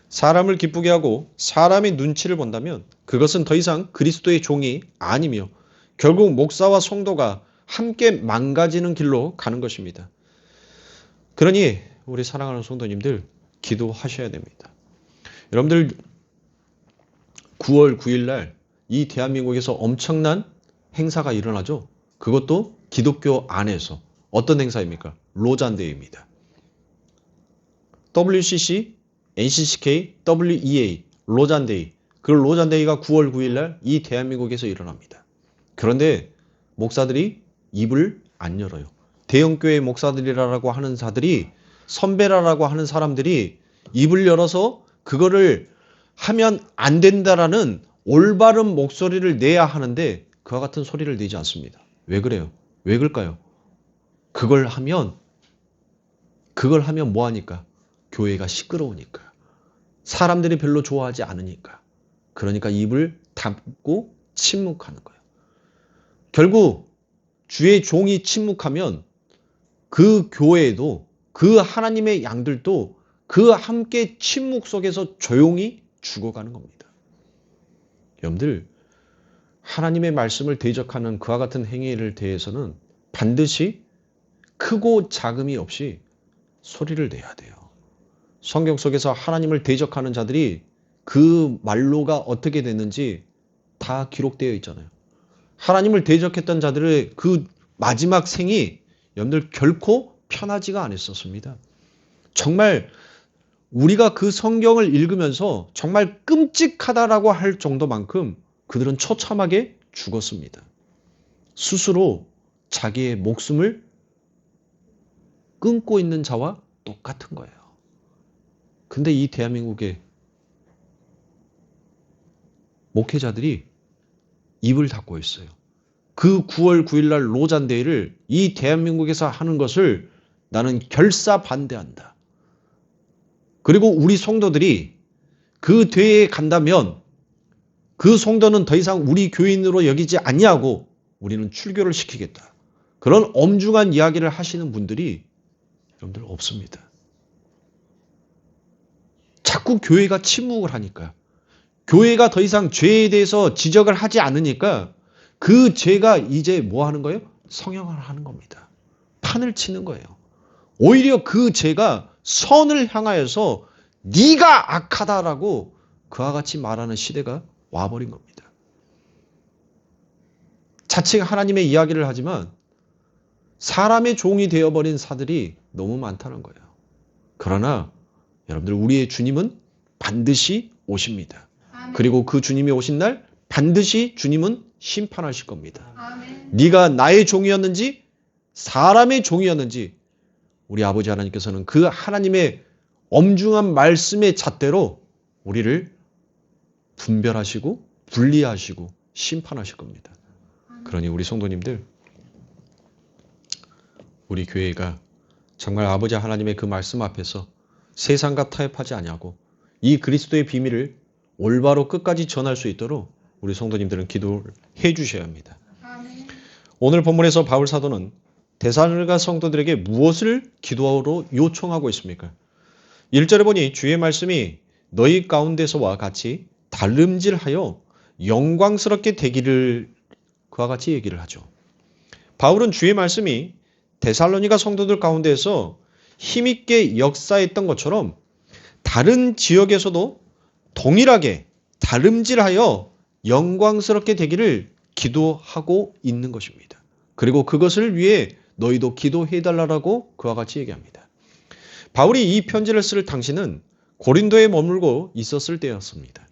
사람을 기쁘게 하고 사람의 눈치를 본다면 그것은 더 이상 그리스도의 종이 아니며 결국 목사와 성도가 함께 망가지는 길로 가는 것입니다. 그러니 우리 사랑하는 성도님들 기도하셔야 됩니다. 여러분들 9월 9일 날 이 대한민국에서 엄청난 행사가 일어나죠. 그것도 기독교 안에서 어떤 행사입니까? 로잔데이입니다. WCC, NCCK, WEA, 로잔데이. 그 로잔데이가 9월 9일 날 이 대한민국에서 일어납니다. 그런데 목사들이 입을 안 열어요. 대형교회 목사들이라고 하는 자들이 선배라고 하는 사람들이 입을 열어서 그거를 하면 안 된다라는 올바른 목소리를 내야 하는데 그와 같은 소리를 내지 않습니다. 왜 그래요? 왜 그럴까요? 그걸 하면 뭐 하니까? 교회가 시끄러우니까. 사람들이 별로 좋아하지 않으니까. 그러니까 입을 닫고 침묵하는 거예요. 결국 주의 종이 침묵하면 그 교회도 그 하나님의 양들도 그 함께 침묵 속에서 조용히 죽어가는 겁니다. 여러분들 하나님의 말씀을 대적하는 그와 같은 행위를 대해서는 반드시 크고 작음이 없이 소리를 내야 돼요. 성경 속에서 하나님을 대적하는 자들이 그 말로가 어떻게 됐는지 다 기록되어 있잖아요. 하나님을 대적했던 자들의 그 마지막 생이 여러분들 결코 편하지가 않았었습니다. 정말 우리가 그 성경을 읽으면서 정말 끔찍하다라고 할 정도만큼 그들은 처참하게 죽었습니다. 스스로 자기의 목숨을 끊고 있는 자와 똑같은 거예요. 근데 이 대한민국의 목회자들이 입을 닫고 있어요. 그 9월 9일 날 로잔데이를 이 대한민국에서 하는 것을 나는 결사 반대한다. 그리고 우리 성도들이 그 대회에 간다면 그 성도는 더 이상 우리 교인으로 여기지 아니하고 우리는 출교를 시키겠다. 그런 엄중한 이야기를 하시는 분들이 여러분들 없습니다. 자꾸 교회가 침묵을 하니까 교회가 더 이상 죄에 대해서 지적을 하지 않으니까 그 죄가 이제 뭐 하는 거예요? 성형을 하는 겁니다. 판을 치는 거예요. 오히려 그 죄가 선을 향하여서 네가 악하다라고 그와 같이 말하는 시대가 와버린 겁니다. 자칭 하나님의 이야기를 하지만 사람의 종이 되어버린 사들이 너무 많다는 거예요. 그러나 여러분들, 우리의 주님은 반드시 오십니다. 아멘. 그리고 그 주님이 오신 날 반드시 주님은 심판하실 겁니다. 아멘. 네가 나의 종이었는지 사람의 종이었는지 우리 아버지 하나님께서는 그 하나님의 엄중한 말씀의 잣대로 우리를 분별하시고 분리하시고 심판하실 겁니다. 그러니 우리 성도님들, 우리 교회가 정말 아버지 하나님의 그 말씀 앞에서 세상과 타협하지 아니하고 이 그리스도의 비밀을 올바로 끝까지 전할 수 있도록 우리 성도님들은 기도를 해 주셔야 합니다. 아멘. 오늘 본문에서 바울 사도는 데살로니가 성도들에게 무엇을 기도로 요청하고 있습니까? 1절에 보니 주의 말씀이 너희 가운데서와 같이 달름질하여 영광스럽게 되기를, 그와 같이 얘기를 하죠. 바울은 주의 말씀이 데살로니가 성도들 가운데에서 힘있게 역사했던 것처럼 다른 지역에서도 동일하게 달음질하여 영광스럽게 되기를 기도하고 있는 것입니다. 그리고 그것을 위해 너희도 기도해달라고 그와 같이 얘기합니다. 바울이 이 편지를 쓸 당시는 고린도에 머물고 있었을 때였습니다.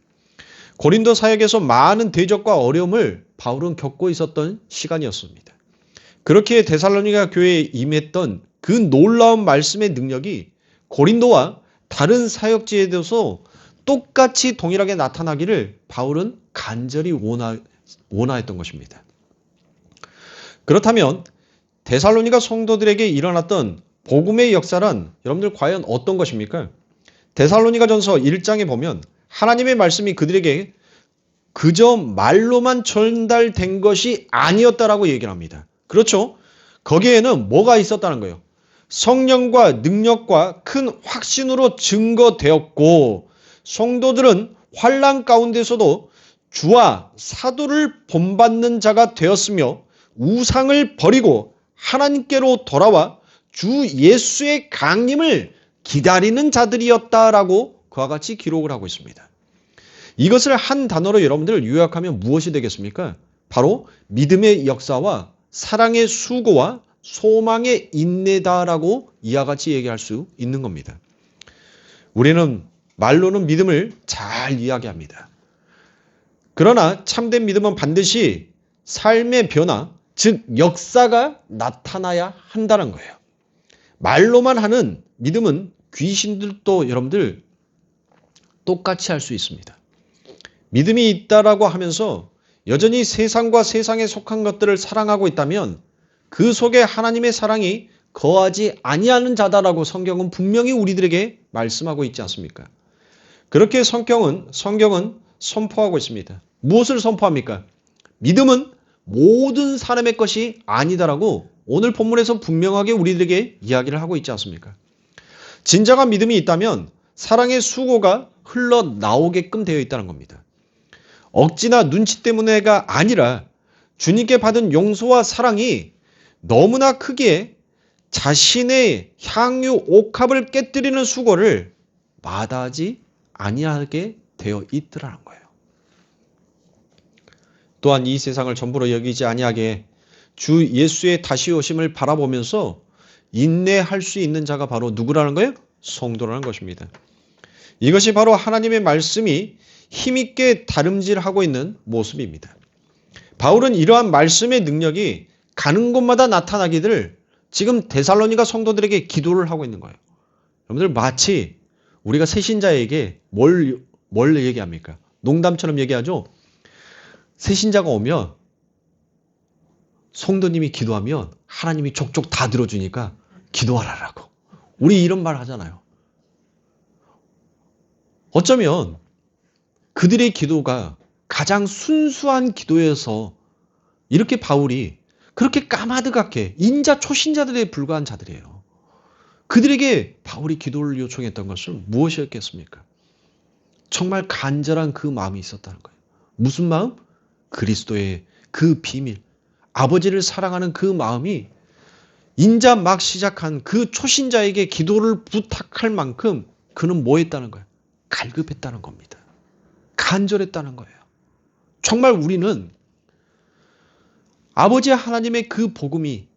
고린도 사역에서 많은 대적과 어려움을 바울은 겪고 있었던 시간이었습니다. 그렇게 데살로니가 교회에 임했던 그 놀라운 말씀의 능력이 고린도와 다른 사역지에서 똑같이 동일하게 나타나기를 바울은 간절히 원하였던 것입니다. 그렇다면 데살로니가 성도들에게 일어났던 복음의 역사란 여러분들 과연 어떤 것입니까? 데살로니가전서 1장에 보면 하나님의 말씀이 그들에게 그저 말로만 전달된 것이 아니었다라고 얘기를 합니다. 그렇죠? 거기에는 뭐가 있었다는 거예요? 성령과 능력과 큰 확신으로 증거되었고, 성도들은 환난 가운데서도 주와 사도를 본받는 자가 되었으며 우상을 버리고 하나님께로 돌아와 주 예수의 강림을 기다리는 자들이었다라고 그와 같이 기록을 하고 있습니다. 이것을 한 단어로 여러분들 요약하면 무엇이 되겠습니까? 바로 믿음의 역사와 사랑의 수고와 소망의 인내다라고 이와 같이 얘기할 수 있는 겁니다. 우리는 말로는 믿음을 잘 이야기합니다. 그러나 참된 믿음은 반드시 삶의 변화, 즉 역사가 나타나야 한다는 거예요. 말로만 하는 믿음은 귀신들도 여러분들 똑같이 할 수 있습니다. 믿음이 있다라고 하면서 여전히 세상과 세상에 속한 것들을 사랑하고 있다면 그 속에 하나님의 사랑이 거하지 아니하는 자다라고 성경은 분명히 우리들에게 말씀하고 있지 않습니까? 그렇게 성경은 선포하고 있습니다. 무엇을 선포합니까? 믿음은 모든 사람의 것이 아니다라고 오늘 본문에서 분명하게 우리들에게 이야기를 하고 있지 않습니까? 진정한 믿음이 있다면 사랑의 수고가 흘러나오게끔 되어 있다는 겁니다. 억지나 눈치 때문에가 아니라 주님께 받은 용서와 사랑이 너무나 크기에 자신의 향유 옥합을 깨뜨리는 수고를 마다하지 아니하게 되어 있더라는 거예요. 또한 이 세상을 전부로 여기지 아니하게 주 예수의 다시 오심을 바라보면서 인내할 수 있는 자가 바로 누구라는 거예요? 성도라는 것입니다. 이것이 바로 하나님의 말씀이 힘있게 다름질하고 있는 모습입니다. 바울은 이러한 말씀의 능력이 가는 곳마다 나타나기를 지금 데살로니가 성도들에게 기도를 하고 있는 거예요. 여러분들 마치 우리가 새신자에게 뭘 얘기합니까? 농담처럼 얘기하죠. 새신자가 오면 성도님이 기도하면 하나님이 족족 다 들어주니까 기도하라라고. 우리 이런 말 하잖아요. 어쩌면 그들의 기도가 가장 순수한 기도여서 이렇게 바울이 그렇게 까마득하게 인자 초신자들에 불과한 자들이에요. 그들에게 바울이 기도를 요청했던 것은 무엇이었겠습니까? 정말 간절한 그 마음이 있었다는 거예요. 무슨 마음? 그리스도의 그 비밀, 아버지를 사랑하는 그 마음이 인자 막 시작한 그 초신자에게 기도를 부탁할 만큼 그는 뭐 했다는 거예요? 갈급했다는 겁니다. 간절했다는 거예요. 정말 우리는 아버지 하나님의 그 복음이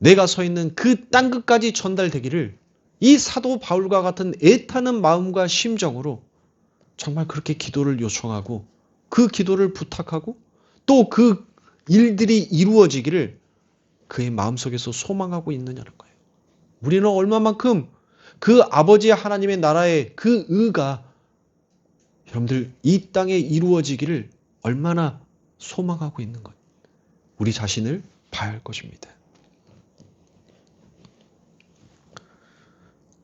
내가 서 있는 그 땅끝까지 전달되기를 이 사도 바울과 같은 애타는 마음과 심정으로 정말 그렇게 기도를 요청하고 그 기도를 부탁하고 또 그 일들이 이루어지기를 그의 마음속에서 소망하고 있느냐는 거예요. 우리는 얼마만큼 그 아버지 하나님의 나라의 그 의가 여러분들 이 땅에 이루어지기를 얼마나 소망하고 있는 것. 우리 자신을 봐야 할 것입니다.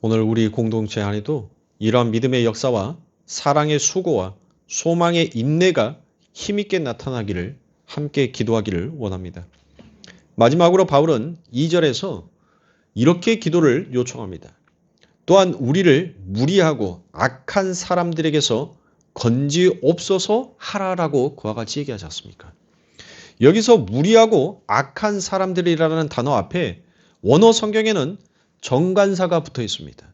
오늘 우리 공동체 안에도 이러한 믿음의 역사와 사랑의 수고와 소망의 인내가 힘있게 나타나기를 함께 기도하기를 원합니다. 마지막으로 바울은 2절에서 이렇게 기도를 요청합니다. 또한 우리를 무리하고 악한 사람들에게서 건지옵소서 하라라고 그와 같이 얘기하지 않습니까? 여기서 무리하고 악한 사람들이라는 단어 앞에 원어 성경에는 정관사가 붙어 있습니다.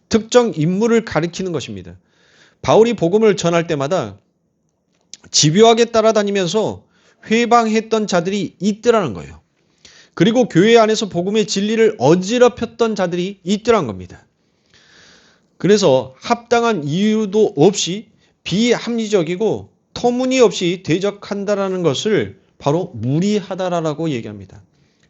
특정 인물을 가리키는 것입니다. 바울이 복음을 전할 때마다 집요하게 따라다니면서 회방했던 자들이 있더라는 거예요. 그리고 교회 안에서 복음의 진리를 어지럽혔던 자들이 있더란 겁니다. 그래서 합당한 이유도 없이 비합리적이고 터무니없이 대적한다라는 것을 바로 무리하다라고 얘기합니다.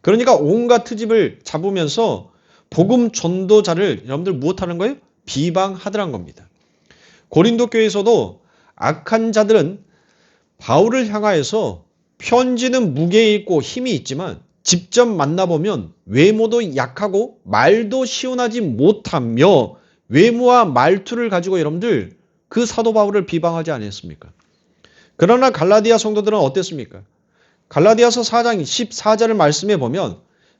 그러니까 온갖 트집을 잡으면서 복음 전도자를 여러분들 무엇하는 거예요? 비방하더란 겁니다. 고린도 교회에서도 악한 자들은 바울을 향하여서 편지는 무게 있고 힘이 있지만 직접 만나보면 외모도 약하고 말도 시원하지 못하며 외모와 말투를 가지고 여러분들 그 사도 바울을 비방하지 않았습니까? 그러나 갈라디아 성도들은 어땠습니까? 갈라디아서 4장 14절을 말씀해 보면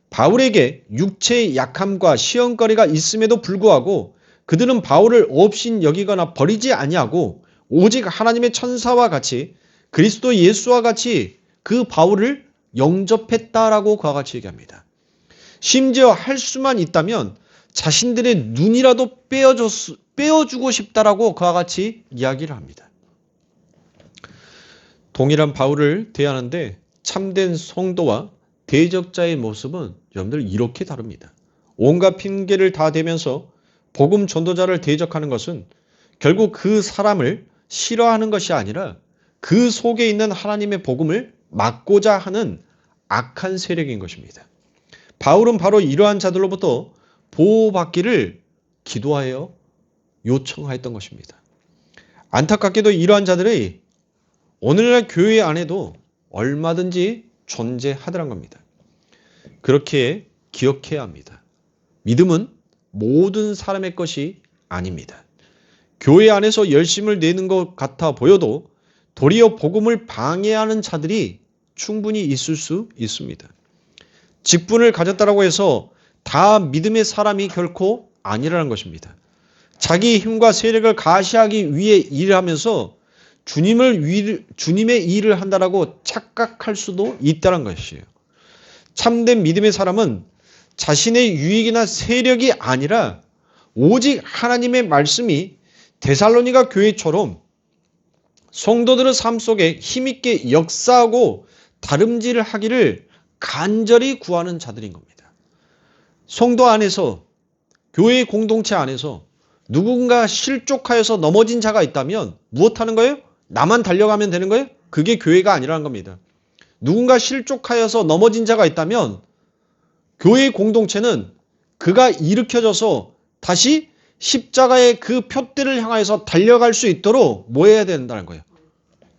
바울에게 육체의 약함과 시험거리가 있음에도 불구하고 그들은 바울을 없인 여기거나 버리지 아니하고 오직 하나님의 천사와 같이 그리스도 예수와 같이 그 바울을 영접했다라고 그와 같이 얘기합니다. 심지어 할 수만 있다면 자신들의 눈이라도 빼어주고 싶다라고 그와 같이 이야기를 합니다. 동일한 바울을 대하는데 참된 성도와 대적자의 모습은 여러분들 이렇게 다릅니다. 온갖 핑계를 다 대면서 복음 전도자를 대적하는 것은 결국 그 사람을 싫어하는 것이 아니라 그 속에 있는 하나님의 복음을 막고자 하는 악한 세력인 것입니다. 바울은 바로 이러한 자들로부터 보호받기를 기도하여 요청하였던 것입니다. 안타깝게도 이러한 자들이 오늘날 교회 안에도 얼마든지 존재하더란 겁니다. 그렇게 기억해야 합니다. 믿음은 모든 사람의 것이 아닙니다. 교회 안에서 열심을 내는 것 같아 보여도 도리어 복음을 방해하는 자들이 충분히 있을 수 있습니다. 직분을 가졌다고 해서 다 믿음의 사람이 결코 아니라는 것입니다. 자기 힘과 세력을 가시하기 위해 일을 하면서 주님의 일을 한다라고 착각할 수도 있다는 것이에요. 참된 믿음의 사람은 자신의 유익이나 세력이 아니라 오직 하나님의 말씀이 데살로니가 교회처럼 성도들의 삶 속에 힘있게 역사하고 다름질을 하기를 간절히 구하는 자들인 겁니다. 성도 안에서 교회 공동체 안에서 누군가 실족하여서 넘어진 자가 있다면 무엇하는 거예요? 나만 달려가면 되는 거예요? 그게 교회가 아니라는 겁니다. 누군가 실족하여서 넘어진 자가 있다면 교회 공동체는 그가 일으켜져서 다시 십자가의 그 표대를 향하여서 달려갈 수 있도록 뭐 해야 된다는 거예요?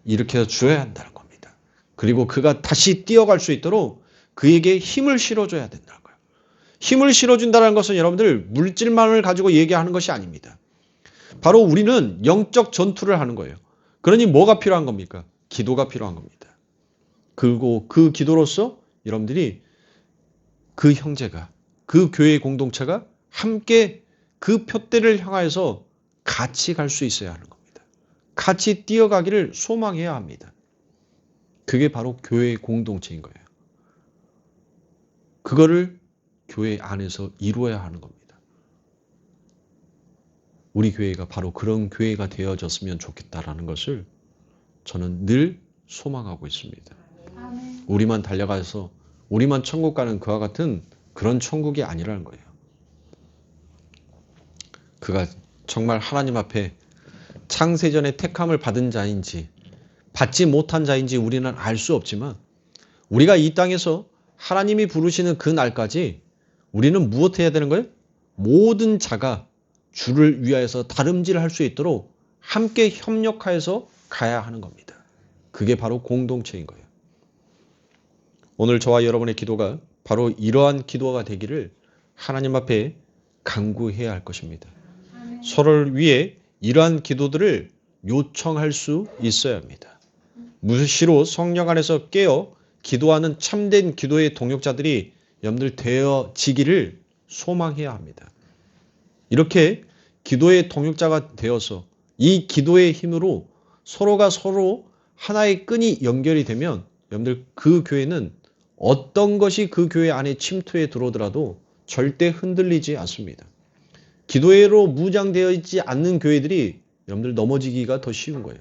일으켜 줘야 한다는 겁니다. 그리고 그가 다시 뛰어갈 수 있도록 그에게 힘을 실어줘야 된다는 거예요. 힘을 실어준다는 것은 여러분들 물질만을 가지고 얘기하는 것이 아닙니다. 바로 우리는 영적 전투를 하는 거예요. 그러니 뭐가 필요한 겁니까? 기도가 필요한 겁니다. 그리고 그 기도로서 여러분들이 그 형제가, 그 교회 공동체가 함께 그 표대를 향하여서 같이 갈 수 있어야 하는 겁니다. 같이 뛰어가기를 소망해야 합니다. 그게 바로 교회 공동체인 거예요. 그거를 교회 안에서 이루어야 하는 겁니다. 우리 교회가 바로 그런 교회가 되어졌으면 좋겠다라는 것을 저는 늘 소망하고 있습니다. 우리만 달려가서 우리만 천국 가는 그와 같은 그런 천국이 아니라는 거예요. 그가 정말 하나님 앞에 창세전에 택함을 받은 자인지 받지 못한 자인지 우리는 알 수 없지만 우리가 이 땅에서 하나님이 부르시는 그 날까지 우리는 무엇 해야 되는 거예요? 모든 자가 주를 위하여서 다름질할 수 있도록 함께 협력하여서 가야 하는 겁니다. 그게 바로 공동체인 거예요. 오늘 저와 여러분의 기도가 바로 이러한 기도가 되기를 하나님 앞에 간구해야 할 것입니다. 서로를 위해 이러한 기도들을 요청할 수 있어야 합니다. 무시로 성령 안에서 깨어 기도하는 참된 기도의 동역자들이 여러분들 되어지기를 소망해야 합니다. 이렇게 기도의 동역자가 되어서 이 기도의 힘으로 서로가 서로 하나의 끈이 연결이 되면 여러분들 그 교회는 어떤 것이 그 교회 안에 침투해 들어오더라도 절대 흔들리지 않습니다. 기도회로 무장되어 있지 않는 교회들이 여러분들 넘어지기가 더 쉬운 거예요.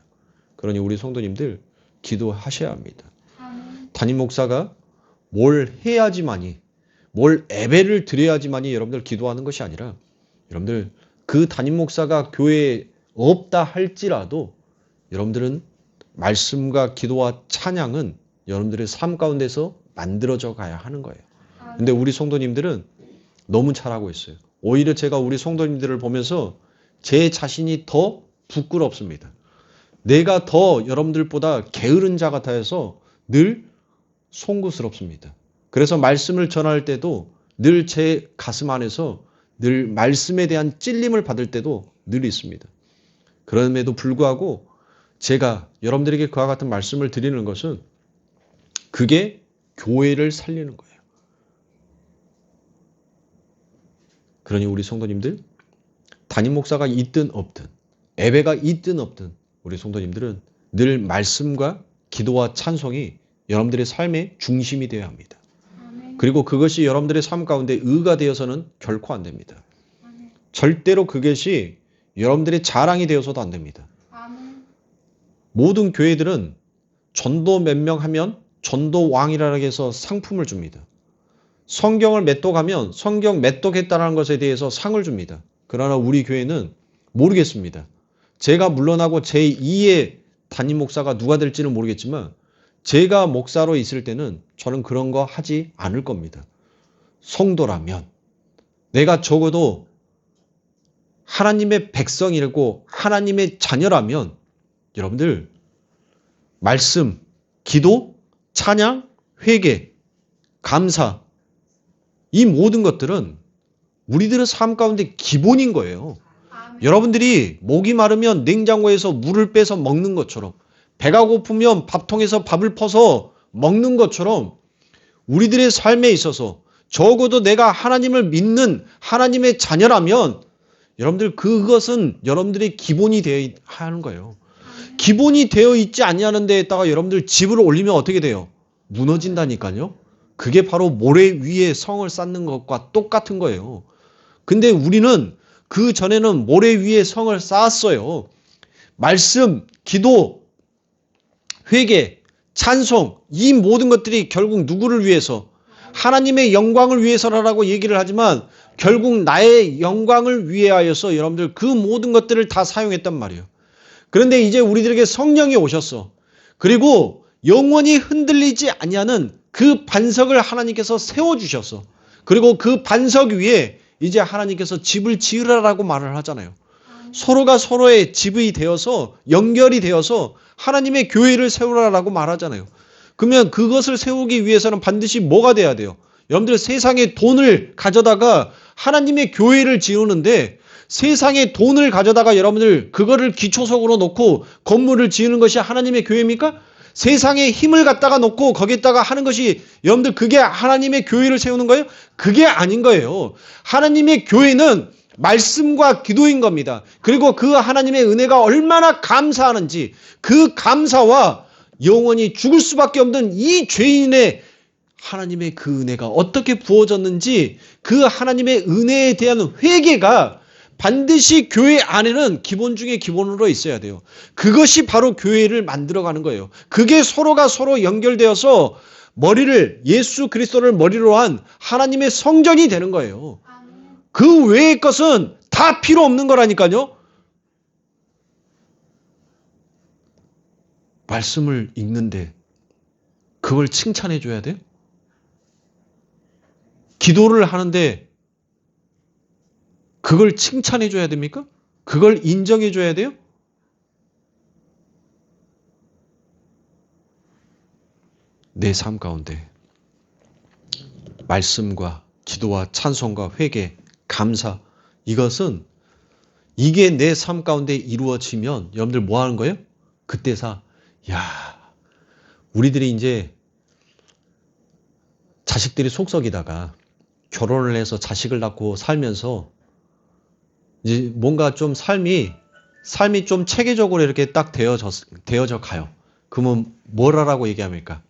그러니 우리 성도님들 기도하셔야 합니다. 담임 목사가 뭘 해야지만이, 뭘 예배를 드려야지만이 여러분들 기도하는 것이 아니라 여러분들 그 담임 목사가 교회에 없다 할지라도 여러분들은 말씀과 기도와 찬양은 여러분들의 삶 가운데서 만들어져 가야 하는 거예요. 근데 우리 성도님들은 너무 잘하고 있어요. 오히려 제가 우리 성도님들을 보면서 제 자신이 더 부끄럽습니다. 내가 더 여러분들보다 게으른 자 같아서 늘 송구스럽습니다. 그래서 말씀을 전할 때도 늘 제 가슴 안에서 늘 말씀에 대한 찔림을 받을 때도 늘 있습니다. 그럼에도 불구하고 제가 여러분들에게 그와 같은 말씀을 드리는 것은 그게 교회를 살리는 거예요. 그러니 우리 성도님들 담임 목사가 있든 없든 예배가 있든 없든 우리 성도님들은 늘 말씀과 기도와 찬송이 여러분들의 삶의 중심이 되어야 합니다. 그리고 그것이 여러분들의 삶 가운데 의가 되어서는 결코 안 됩니다. 절대로 그것이 여러분들의 자랑이 되어서도 안 됩니다. 모든 교회들은 전도 몇 명 하면 전도왕이라고 해서 상품을 줍니다. 성경을 메똑하면 성경 메똑했다는 것에 대해서 상을 줍니다. 그러나 우리 교회는 모르겠습니다. 제가 물러나고 제2의 담임 목사가 누가 될지는 모르겠지만 제가 목사로 있을 때는 저는 그런 거 하지 않을 겁니다. 성도라면 내가 적어도 하나님의 백성이고 하나님의 자녀라면 여러분들 말씀, 기도, 찬양, 회개, 감사 이 모든 것들은 우리들의 삶 가운데 기본인 거예요. 여러분들이 목이 마르면 냉장고에서 물을 빼서 먹는 것처럼 배가 고프면 밥통에서 밥을 퍼서 먹는 것처럼 우리들의 삶에 있어서 적어도 내가 하나님을 믿는 하나님의 자녀라면 여러분들 그것은 여러분들의 기본이 되어야 하는 거예요. 기본이 되어 있지 아니하는 데에다가 여러분들 집을 올리면 어떻게 돼요? 무너진다니까요. 그게 바로 모래 위에 성을 쌓는 것과 똑같은 거예요. 근데 우리는 그 전에는 모래 위에 성을 쌓았어요. 말씀, 기도, 회개, 찬송 이 모든 것들이 결국 누구를 위해서? 하나님의 영광을 위해서라고 얘기를 하지만 결국 나의 영광을 위하여서 여러분들 그 모든 것들을 다 사용했단 말이에요. 그런데 이제 우리들에게 성령이 오셨어. 그리고 영원히 흔들리지 아니하는 그 반석을 하나님께서 세워주셨어. 그리고 그 반석 위에 이제 하나님께서 집을 지으라라고 말을 하잖아요. 서로가 서로의 집이 되어서 연결이 되어서 하나님의 교회를 세우라라고 말하잖아요. 그러면 그것을 세우기 위해서는 반드시 뭐가 돼야 돼요? 여러분들 세상에 돈을 가져다가 하나님의 교회를 지우는데 세상에 돈을 가져다가 여러분들 그거를 기초석으로 놓고 건물을 지으는 것이 하나님의 교회입니까? 세상에 힘을 갖다가 놓고 거기에다가 하는 것이 여러분들 그게 하나님의 교회를 세우는 거예요? 그게 아닌 거예요. 하나님의 교회는 말씀과 기도인 겁니다. 그리고 그 하나님의 은혜가 얼마나 감사하는지 그 감사와 영원히 죽을 수밖에 없는 이 죄인의 하나님의 그 은혜가 어떻게 부어졌는지 그 하나님의 은혜에 대한 회개가 반드시 교회 안에는 기본 중에 기본으로 있어야 돼요. 그것이 바로 교회를 만들어가는 거예요. 그게 서로가 서로 연결되어서 머리를 예수 그리스도를 머리로 한 하나님의 성전이 되는 거예요. 그 외의 것은 다 필요 없는 거라니까요. 말씀을 읽는데 그걸 칭찬해 줘야 돼요? 기도를 하는데 그걸 칭찬해 줘야 됩니까? 그걸 인정해 줘야 돼요? 내 삶 가운데 말씀과 기도와 찬송과 회개, 감사 이것은 이게 내 삶 가운데 이루어지면 여러분들 뭐 하는 거예요? 그때서 우리들이 이제 자식들이 속썩이다가 결혼을 해서 자식을 낳고 살면서 이제 뭔가 좀 삶이 좀 체계적으로 이렇게 딱 되어져 가요. 그러면 뭐라고 얘기합니까?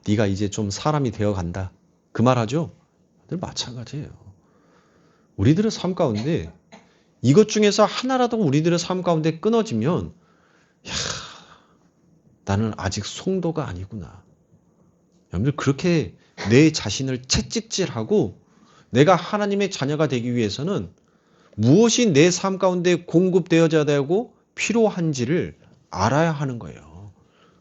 네가 이제 좀 사람이 되어 간다. 그 말 하죠? 늘 마찬가지예요. 우리들의 삶 가운데 이것 중에서 하나라도 우리들의 삶 가운데 끊어지면 나는 아직 성도가 아니구나. 여러분들 그렇게 내 자신을 채찍질하고 내가 하나님의 자녀가 되기 위해서는 무엇이 내 삶 가운데 공급되어져야 되고 필요한지를 알아야 하는 거예요.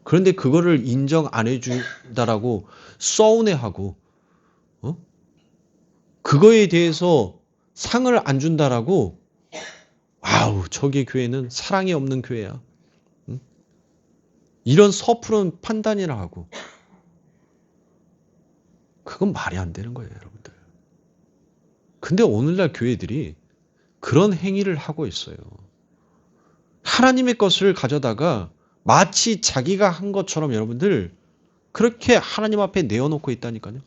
그런데 그거를 인정 안 해준다라고 서운해하고 그거에 대해서 상을 안 준다라고 저기 교회는 사랑이 없는 교회야. 이런 섣부른 판단이라 하고 그건 말이 안 되는 거예요, 여러분들. 근데 오늘날 교회들이 그런 행위를 하고 있어요. 하나님의 것을 가져다가 마치 자기가 한 것처럼 여러분들 그렇게 하나님 앞에 내어놓고 있다니까요.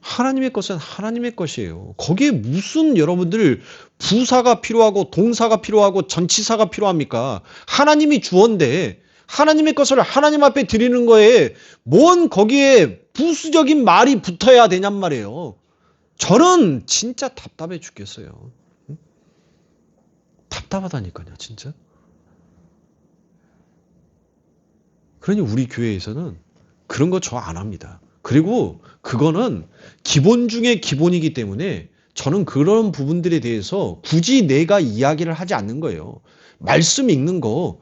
하나님의 것은 하나님의 것이에요. 거기에 무슨 여러분들 부사가 필요하고 동사가 필요하고 전치사가 필요합니까? 하나님이 주어인데 하나님의 것을 하나님 앞에 드리는 거에 뭔 거기에 부수적인 말이 붙어야 되냔 말이에요. 저는 진짜 답답해 죽겠어요. 답답하다니까요, 진짜. 그러니 우리 교회에서는 그런 거 저 안 합니다. 그리고 그거는 기본 중에 기본이기 때문에 저는 그런 부분들에 대해서 굳이 내가 이야기를 하지 않는 거예요. 말씀 읽는 거,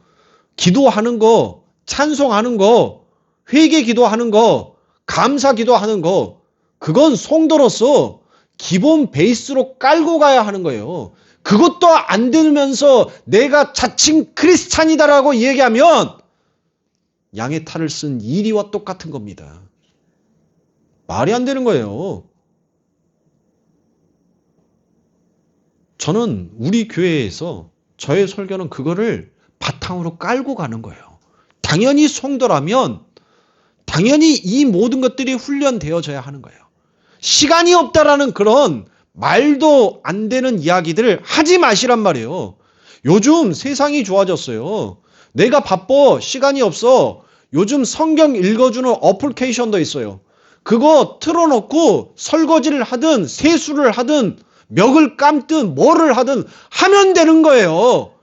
기도하는 거, 찬송하는 거, 회개 기도하는 거, 감사 기도하는 거, 그건 성도로서 기본 베이스로 깔고 가야 하는 거예요. 그것도 안 되면서 내가 자칭 크리스찬이다라고 얘기하면 양의 탈을 쓴 이리와 똑같은 겁니다. 말이 안 되는 거예요. 저는 우리 교회에서 저의 설교는 그거를 바탕으로 깔고 가는 거예요. 당연히 성도라면 당연히 이 모든 것들이 훈련되어져야 하는 거예요. 시간이 없다라는 그런 말도 안 되는 이야기들을 하지 마시란 말이에요. 요즘 세상이 좋아졌어요. 내가 바빠, 시간이 없어. 요즘 성경 읽어주는 어플리케이션도 있어요. 그거 틀어놓고 설거지를 하든 세수를 하든 멱을 감든 뭐를 하든 하면 되는 거예요.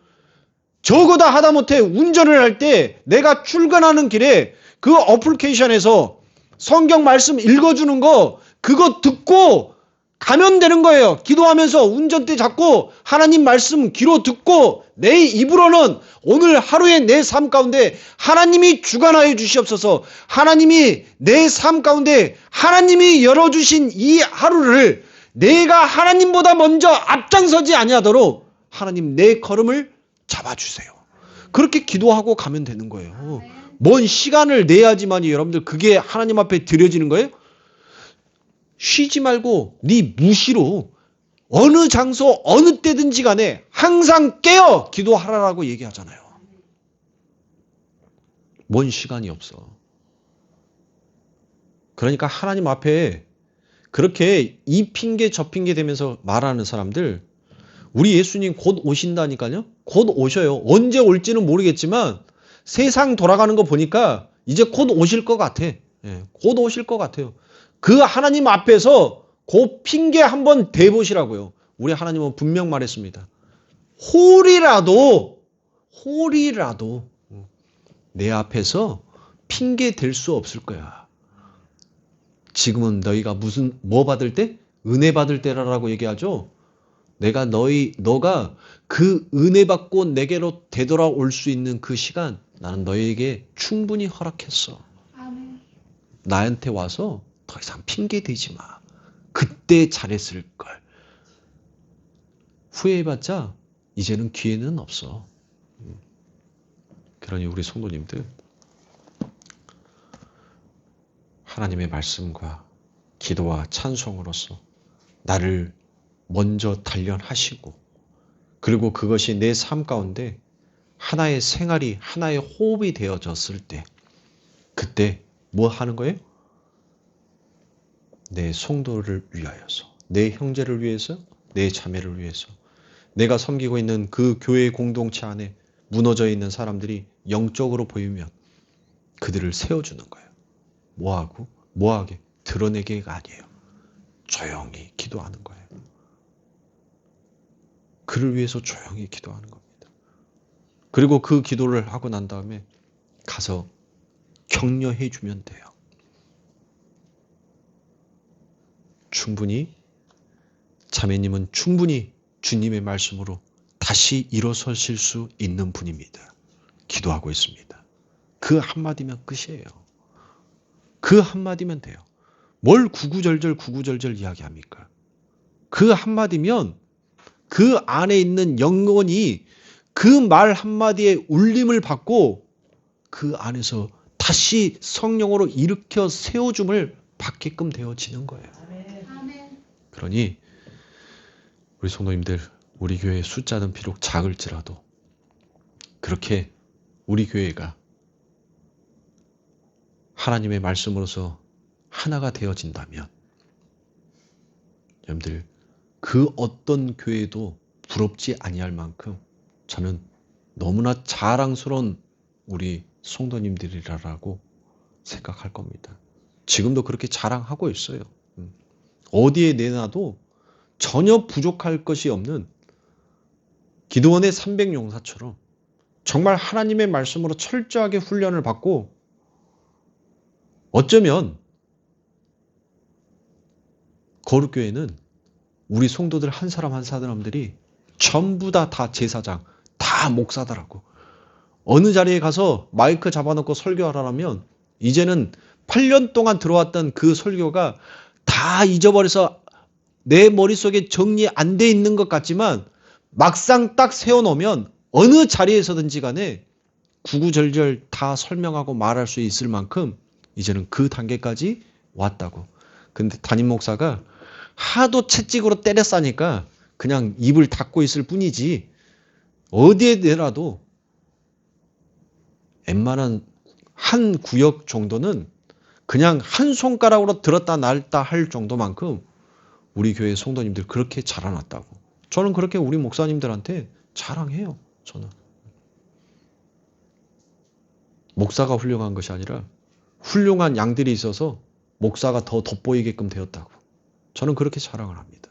저거다 하다못해 운전을 할 때 내가 출근하는 길에 그 어플리케이션에서 성경 말씀 읽어주는 거 그거 듣고 가면 되는 거예요. 기도하면서 운전대 잡고 하나님 말씀 귀로 듣고 내 입으로는 오늘 하루의 내 삶 가운데 하나님이 주관하여 주시옵소서. 하나님이 내 삶 가운데 하나님이 열어주신 이 하루를 내가 하나님보다 먼저 앞장서지 아니하도록 하나님 내 걸음을 잡아주세요. 그렇게 기도하고 가면 되는 거예요. 뭔 시간을 내야지만이 여러분들 그게 하나님 앞에 드려지는 거예요? 쉬지 말고 네 무시로 어느 장소 어느 때든지 간에 항상 깨어 기도하라라고 얘기하잖아요. 뭔 시간이 없어. 그러니까 하나님 앞에 그렇게 이 핑계 저 핑계 대면서 말하는 사람들 우리 예수님 곧 오신다니까요. 곧 오셔요. 언제 올지는 모르겠지만 세상 돌아가는 거 보니까 이제 곧 오실 것 같아. 곧 오실 것 같아요. 그 하나님 앞에서 그 핑계 한번 대보시라고요. 우리 하나님은 분명 말했습니다. 홀이라도 내 앞에서 핑계 댈 수 없을 거야. 지금은 너희가 뭐 받을 때? 은혜 받을 때라고 얘기하죠. 너가 그 은혜 받고 내게로 되돌아올 수 있는 그 시간 나는 너희에게 충분히 허락했어. 아멘. 나한테 와서 더 이상 핑계 대지 마. 그때 잘했을 걸. 후회해봤자 이제는 기회는 없어. 그러니 우리 성도님들 하나님의 말씀과 기도와 찬송으로서 나를 먼저 단련하시고 그리고 그것이 내 삶 가운데 하나의 생활이 하나의 호흡이 되어졌을 때 그때 뭐 하는 거예요? 내 성도를 위하여서 내 형제를 위해서 내 자매를 위해서 내가 섬기고 있는 그 교회 공동체 안에 무너져 있는 사람들이 영적으로 보이면 그들을 세워주는 거예요. 뭐하고? 뭐하게? 드러내게가 아니에요. 조용히 기도하는 거예요. 그를 위해서 조용히 기도하는 겁니다. 그리고 그 기도를 하고 난 다음에 가서 격려해 주면 돼요. 자매님은 충분히 주님의 말씀으로 다시 일어서실 수 있는 분입니다. 기도하고 있습니다. 그 한마디면 끝이에요. 그 한마디면 돼요. 뭘 구구절절 이야기합니까? 그 한마디면 그 안에 있는 영혼이 그 말 한마디에 울림을 받고 그 안에서 다시 성령으로 일으켜 세워줌을 받게끔 되어지는 거예요. 아멘. 그러니 우리 성도님들 우리 교회의 숫자는 비록 작을지라도 그렇게 우리 교회가 하나님의 말씀으로서 하나가 되어진다면 여러분들 그 어떤 교회도 부럽지 아니할 만큼 저는 너무나 자랑스러운 우리 성도님들이라고 생각할 겁니다. 지금도 그렇게 자랑하고 있어요. 어디에 내놔도 전혀 부족할 것이 없는 기드온의 300용사처럼 정말 하나님의 말씀으로 철저하게 훈련을 받고 어쩌면 거룩교회는 우리 성도들 한 사람 한 사람들이 전부 다 제사장, 다 목사더라고. 어느 자리에 가서 마이크 잡아놓고 설교하라면 이제는 8년 동안 들어왔던 그 설교가 다 잊어버려서 내 머릿속에 정리 안 돼 있는 것 같지만 막상 딱 세워놓으면 어느 자리에서든지 간에 구구절절 다 설명하고 말할 수 있을 만큼 이제는 그 단계까지 왔다고. 근데 담임 목사가 하도 채찍으로 때려 싸니까 그냥 입을 닫고 있을 뿐이지 어디에 내라도 웬만한 한 구역 정도는 그냥 한 손가락으로 들었다 놨다 할 정도만큼 우리 교회 성도님들 그렇게 자라났다고. 저는 그렇게 우리 목사님들한테 자랑해요. 저는. 목사가 훌륭한 것이 아니라 훌륭한 양들이 있어서 목사가 더 돋보이게끔 되었다고. 저는 그렇게 자랑을 합니다.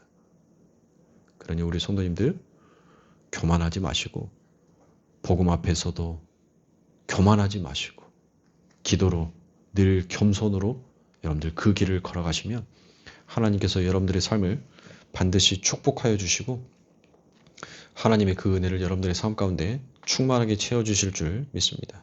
그러니 우리 성도님들 교만하지 마시고 복음 앞에서도 교만하지 마시고 기도로 늘 겸손으로 여러분들 그 길을 걸어가시면 하나님께서 여러분들의 삶을 반드시 축복하여 주시고 하나님의 그 은혜를 여러분들의 삶 가운데 충만하게 채워주실 줄 믿습니다.